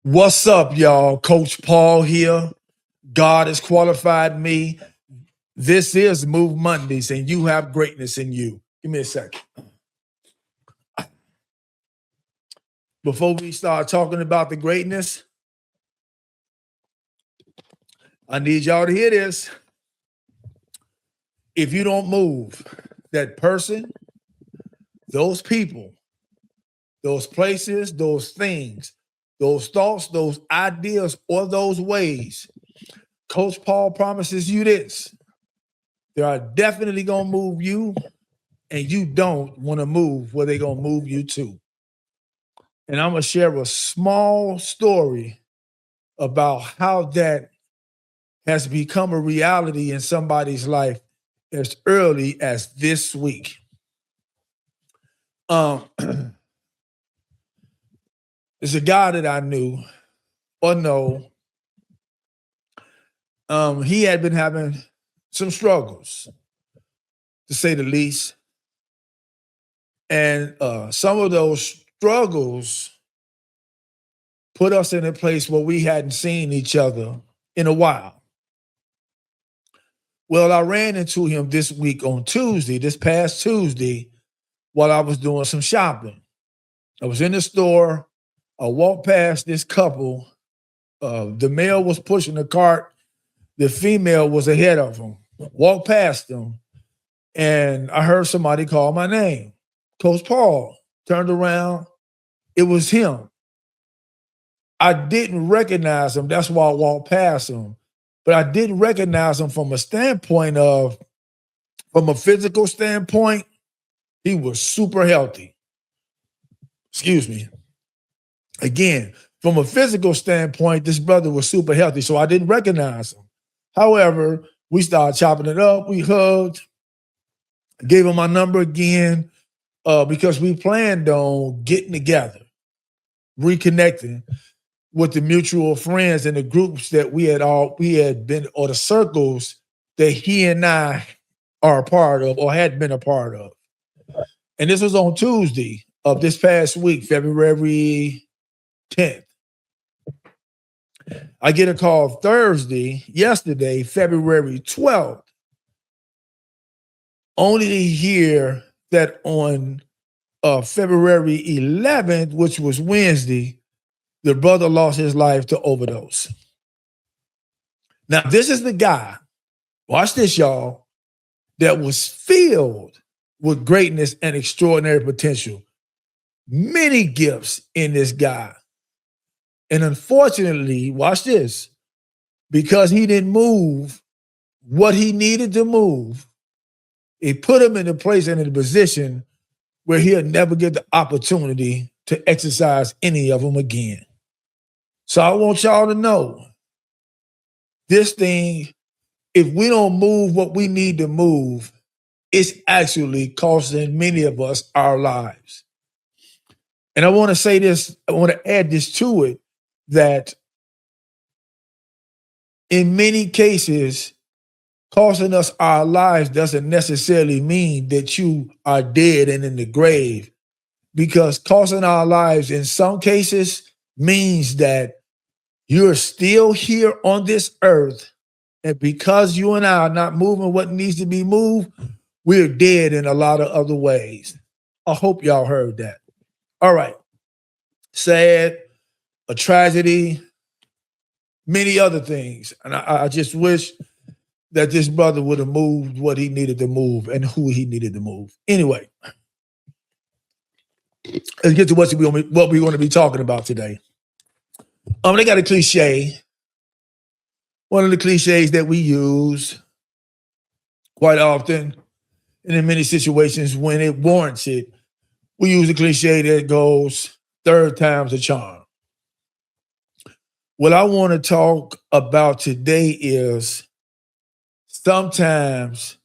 What's up, y'all? Coach Paul here. God has qualified me. This is Move Mondays, and you have greatness in you. Give me a second. Before we start talking about the greatness, I need y'all to hear this. If you don't move, that person, those people, those places, those things, those thoughts, those ideas, or those ways, Coach Paul promises you this. They are definitely going to move you, and you don't want to move where they're going to move you to. And I'm going to share a small story about how that has become a reality in somebody's life as early as this week. There's a guy that I knew or know. He had been having some struggles, to say the least. And some of those struggles put us in a place where we hadn't seen each other in a while. Well, I ran into him this week on Tuesday, this past Tuesday, while I was doing some shopping. I was in the store. I walked past this couple. The male was pushing the cart. The female was ahead of him. Walked past them, and I heard somebody call my name. Coach Paul. Turned around. It was him. I didn't recognize him. That's why I walked past him. But I didn't recognize him from a physical standpoint, he was super healthy. Excuse me. Again, from a physical standpoint, this brother was super healthy, so I didn't recognize him. However, we started chopping it up. We hugged. I gave him my number again because we planned on getting together, reconnecting with the mutual friends and the groups that we had been, or the circles that he and I are a part of or had been a part of. And this was on Tuesday of this past week, February 10th. I get a call yesterday, February 12th, only to hear that on February 11th, which was Wednesday, the brother lost his life to overdose. Now, this is the guy, watch this, y'all, that was filled with greatness and extraordinary potential. Many gifts in this guy. And unfortunately, watch this, because he didn't move what he needed to move, it put him in a place and in a position where he'll never get the opportunity to exercise any of them again. So I want y'all to know this thing, if we don't move what we need to move, it's actually costing many of us our lives. And I want to say this, I want to add this to it, that in many cases, costing us our lives doesn't necessarily mean that you are dead and in the grave, because costing our lives in some cases means that you're still here on this earth, and because you and I are not moving what needs to be moved, we're dead in a lot of other ways. I hope y'all heard that. All right. Sad, a tragedy, many other things. And I just wish that this brother would have moved what he needed to move and who he needed to move. Anyway, let's get to what we're going to be talking about today. They got a cliche. One of the cliches that we use quite often, and in many situations when it warrants it, we use a cliche that goes, third time's a charm. What I want to talk about today is sometimes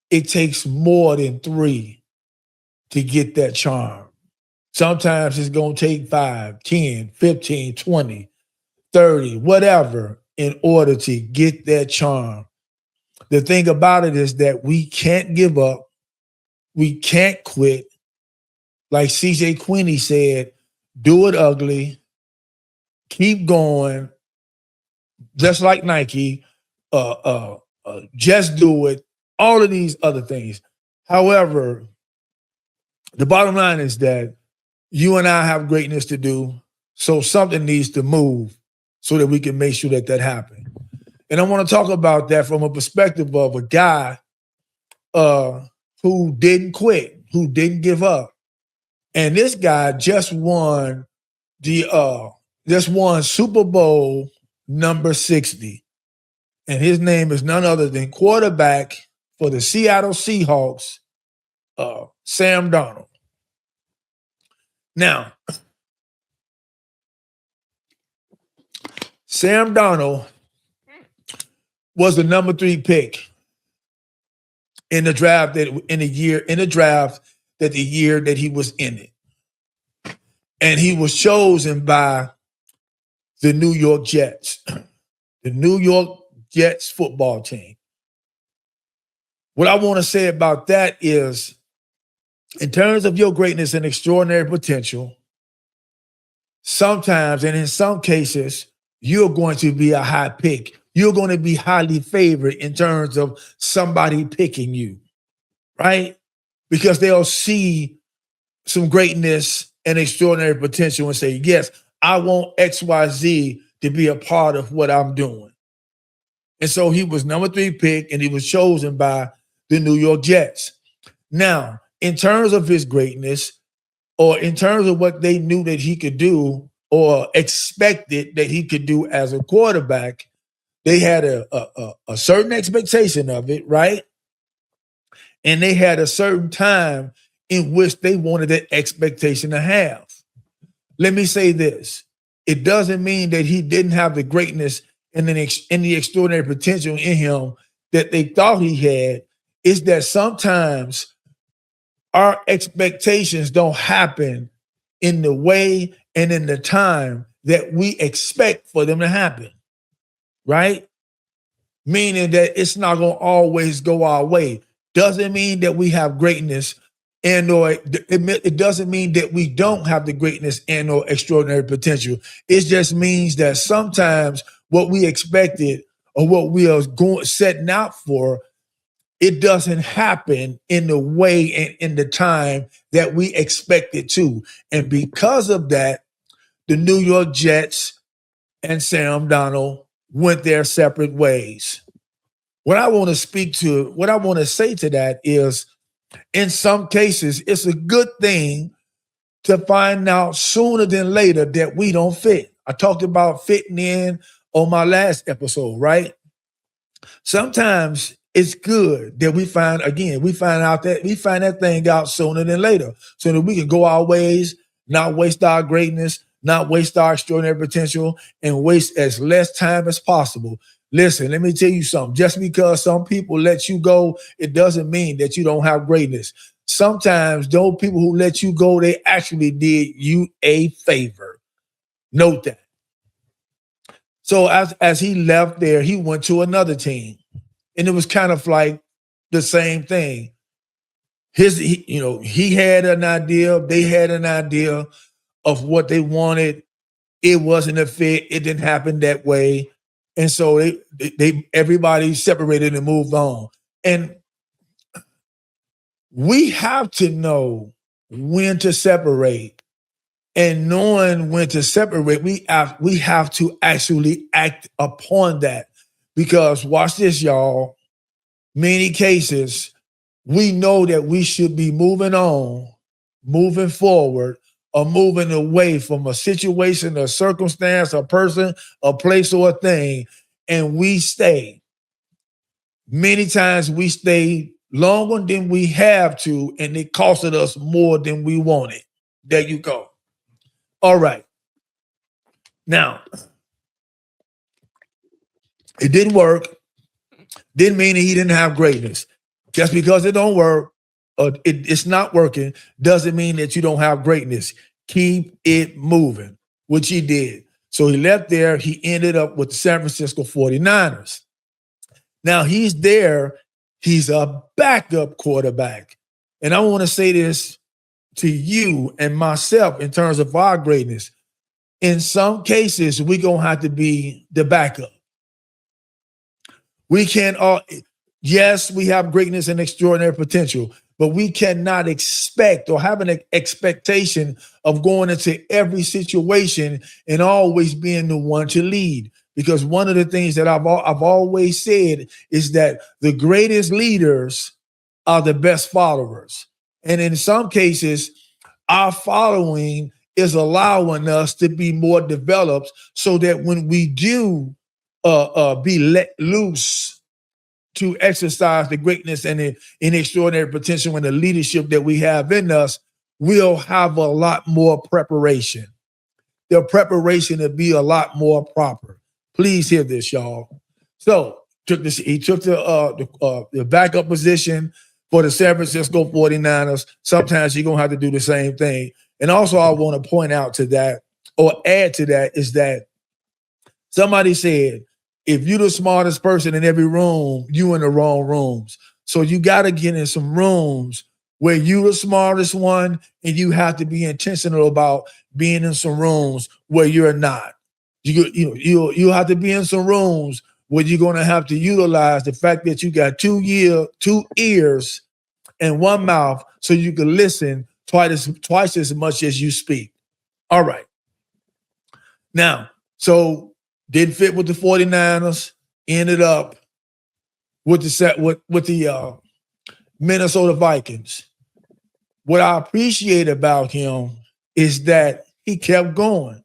it takes more than 3 to get that charm. Sometimes it's going to take 5, 10, 15, 20, 30, whatever, in order to get that charm. The thing about it is that we can't give up. We can't quit. Like CJ Queenie said, do it ugly, keep going, just like Nike, just do it, all of these other things. However, the bottom line is that you and I have greatness to do, so something needs to move so that we can make sure that happens. And I want to talk about that from a perspective of a guy who didn't quit, who didn't give up. And this guy just won Super Bowl number 60. And his name is none other than quarterback for the Seattle Seahawks, Sam Darnold. Now, Sam Darnold was the number 3 pick in the draft that the year that he was in it. And he was chosen by the New York Jets, the New York Jets football team. What I want to say about that is, in terms of your greatness and extraordinary potential, sometimes and in some cases, you're going to be a high pick. You're going to be highly favored in terms of somebody picking you, right? Because they'll see some greatness and extraordinary potential and say, yes, I want XYZ to be a part of what I'm doing. And so he was number 3 pick, and he was chosen by the New York Jets. Now, in terms of his greatness, or in terms of what they knew that he could do or expected that he could do as a quarterback, they had a certain expectation of it, right? And they had a certain time in which they wanted that expectation to have. Let me say this. It doesn't mean that he didn't have the greatness and the extraordinary potential in him that they thought he had. It's that sometimes our expectations don't happen in the way and in the time that we expect for them to happen, right? Meaning that it's not going to always go our way. Doesn't mean that we have greatness and or it doesn't mean that we don't have the greatness and or extraordinary potential. It just means that sometimes what we expected or what we are setting out for, it doesn't happen in the way and in the time that we expect it to. And because of that, the New York Jets and Sam Darnold went their separate ways. What I want to say to that is, in some cases, it's a good thing to find out sooner than later that we don't fit. I talked about fitting in on my last episode, right? Sometimes it's good that we find that thing out sooner than later so that we can go our ways, not waste our greatness, not waste our extraordinary potential, and waste as less time as possible. Listen, let me tell you something. Just because some people let you go, it doesn't mean that you don't have greatness. Sometimes those people who let you go, they actually did you a favor. Note that. So as he left there, he went to another team. And it was kind of like the same thing. He had an idea, they had an idea of what they wanted. It wasn't a fit. It didn't happen that way. And so everybody separated and moved on. And we have to know when to separate. And knowing when to separate, we have to actually act upon that. Because watch this, y'all. Many cases, we know that we should be moving on, moving forward, or moving away from a situation, a circumstance, a person, a place, or a thing, and we stay. Many times we stay longer than we have to, and it costed us more than we wanted. There you go. All right. Now, it didn't work. Didn't mean that he didn't have greatness. Just because it don't work, it's not working, doesn't mean that you don't have greatness. Keep it moving, which he did. So he left there. He ended up with the San Francisco 49ers. Now he's there. He's a backup quarterback. And I want to say this to you and myself in terms of our greatness. in some cases, we're going to have to be the backup. We can't all, yes, we have greatness and extraordinary potential, but we cannot expect or have an expectation of going into every situation and always being the one to lead. Because one of the things that I've always said is that the greatest leaders are the best followers. And in some cases, our following is allowing us to be more developed so that when we do be let loose to exercise the greatness and the extraordinary potential and the leadership that we have in us, we'll have a lot more preparation. The preparation will be a lot more proper. Please hear this, y'all. So he took the backup position for the San Francisco 49ers. Sometimes you're going to have to do the same thing. And also I want to point out to that or add to that is that somebody said, if you're the smartest person in every room, you in the wrong rooms. So you got to get in some rooms where you're the smartest one, and you have to be intentional about being in some rooms where you're not. You have to be in some rooms where you're going to have to utilize the fact that you got two ears and one mouth so you can listen twice as much as you speak. All right. Now, so didn't fit with the 49ers, ended up with the Minnesota Vikings. What I appreciate about him is that he kept going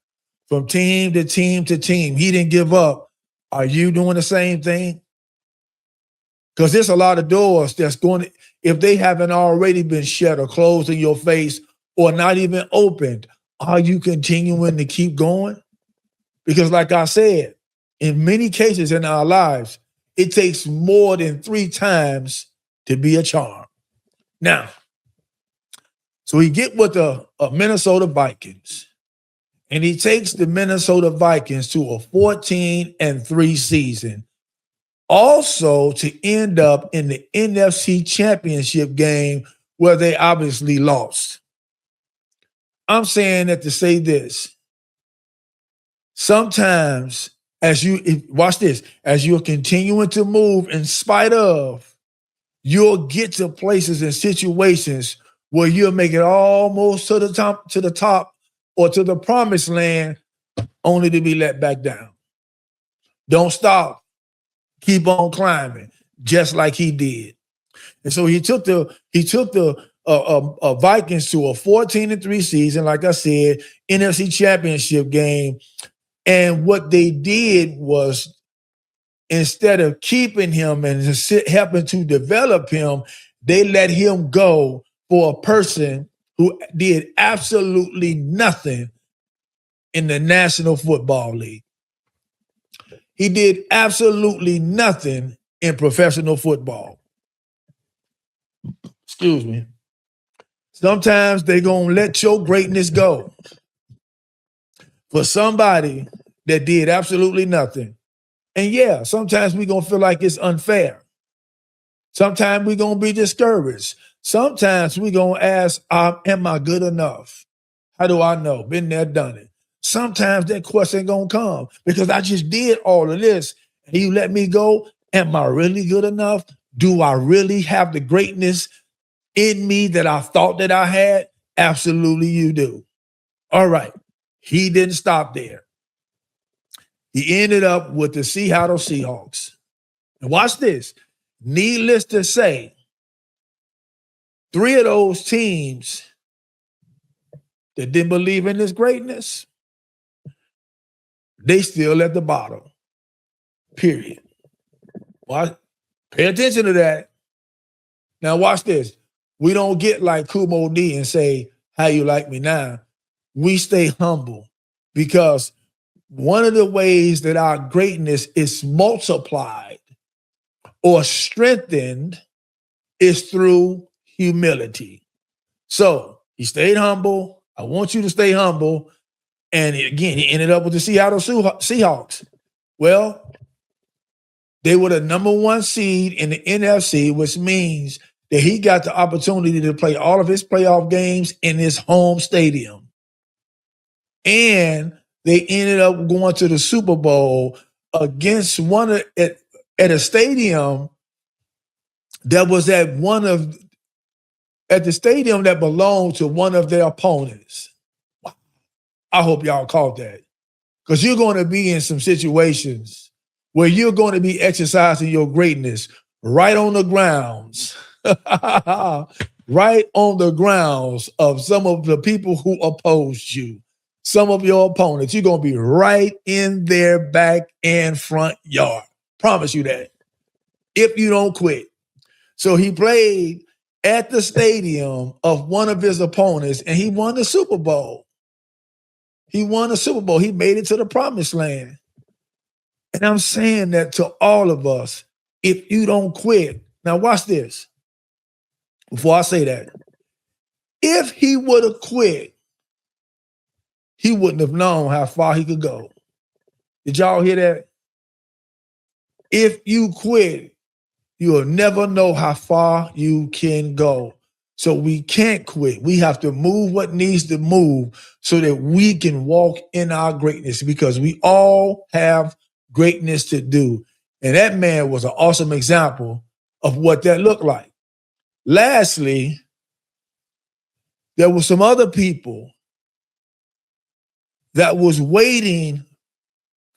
from team to team to team. He didn't give up. Are you doing the same thing? Because there's a lot of doors that's going to, if they haven't already been shut or closed in your face or not even opened, are you continuing to keep going? Because like I said, in many cases in our lives, it takes more than 3 times to be a charm. Now, so he get with the Minnesota Vikings, and he takes the Minnesota Vikings to a 14-3 season, also to end up in the NFC Championship game where they obviously lost. I'm saying that to say this. Sometimes as you're continuing to move in spite of, you'll get to places and situations where you'll make it almost to the top or to the promised land only to be let back down. Don't stop. Keep on climbing, just like he did. And so he took the Vikings to a 14-3 season, like I said, NFC Championship game. And what they did was, instead of keeping him and helping to develop him, they let him go for a person who did absolutely nothing in the National Football League. He did absolutely nothing in professional football. Excuse me. Sometimes they're going to let your greatness go for somebody that did absolutely nothing. And yeah, sometimes we're going to feel like it's unfair. Sometimes we're going to be discouraged. Sometimes we're going to ask, am I good enough? How do I know? Been there, done it. Sometimes that question going to come because I just did all of this and you let me go. Am I really good enough? Do I really have the greatness in me that I thought that I had? Absolutely you do. All right. He didn't stop there. He ended up with the Seattle Seahawks. And watch this. Needless to say, 3 of those teams that didn't believe in his greatness, they still at the bottom. Period. Well, pay attention to that. Now watch this. We don't get like Kumo D and say, how you like me now? We stay humble because one of the ways that our greatness is multiplied or strengthened is through humility. So he stayed humble. I want you to stay humble. And again, he ended up with the Seattle Seahawks. Well, they were the number 1 seed in the NFC, which means that he got the opportunity to play all of his playoff games in his home stadium. And they ended up going to the Super Bowl against at a stadium that was at the stadium that belonged to one of their opponents. I hope y'all caught that. Because you're going to be in some situations where you're going to be exercising your greatness right on the grounds, right on the grounds of some of the people who opposed you, some of your opponents. You're going to be right in their back and front yard. Promise you that. If you don't quit. So he played at the stadium of one of his opponents, and he won the Super Bowl. He won the Super Bowl. He made it to the promised land. And I'm saying that to all of us, if you don't quit. Now watch this. Before I say that, if he would have quit, he wouldn't have known how far he could go. Did y'all hear that? If you quit, you'll never know how far you can go. So we can't quit. We have to move what needs to move so that we can walk in our greatness, because we all have greatness to do. And that man was an awesome example of what that looked like. Lastly, there were some other people that was waiting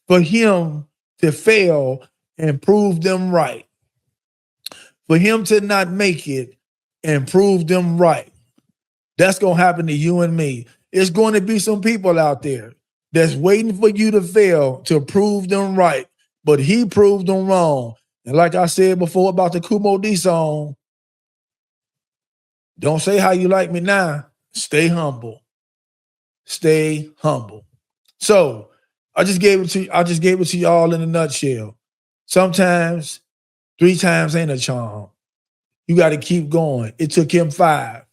for him to fail and prove them right. For him to not make it and prove them right. That's going to happen to you and me. It's going to be some people out there that's waiting for you to fail to prove them right, but he proved them wrong. And like I said before about the Kumo D song, don't say how you like me now. Stay humble. Stay humble. So I just gave it to y'all in a nutshell. Sometimes 3 times ain't a charm. You got to keep going. It took him 5.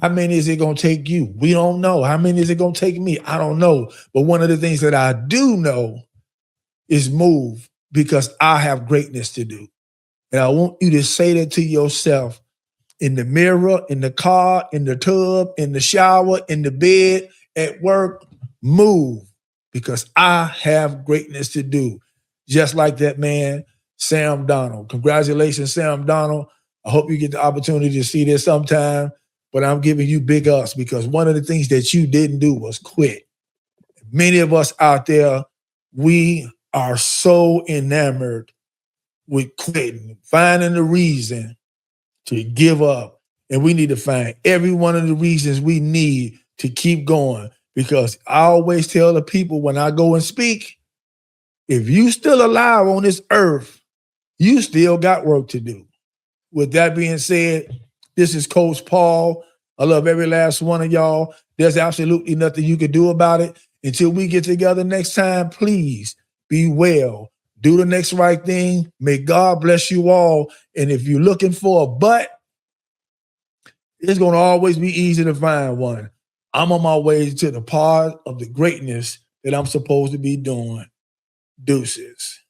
How many is it going to take you? We don't know. How many is it going to take me? I don't know. But one of the things that I do know is move, because I have greatness to do. And I want you to say that to yourself in the mirror, in the car, in the tub, in the shower, in the bed, at work. Move, because I have greatness to do. Just like that man, Sam Donald. Congratulations, Sam Donald. I hope you get the opportunity to see this sometime, but I'm giving you big ups, because one of the things that you didn't do was quit. Many of us out there, we are so enamored with quitting, finding the reason to give up. And we need to find every one of the reasons we need to keep going, because I always tell the people when I go and speak, if you still alive on this earth, you still got work to do. With that being said, this is Coach Paul. I love every last one of y'all. There's absolutely nothing you can do about it. Until we get together next time, please be well. Do the next right thing. May God bless you all. And if you're looking for a butt, it's going to always be easy to find one. I'm on my way to the part of the greatness that I'm supposed to be doing. Deuces.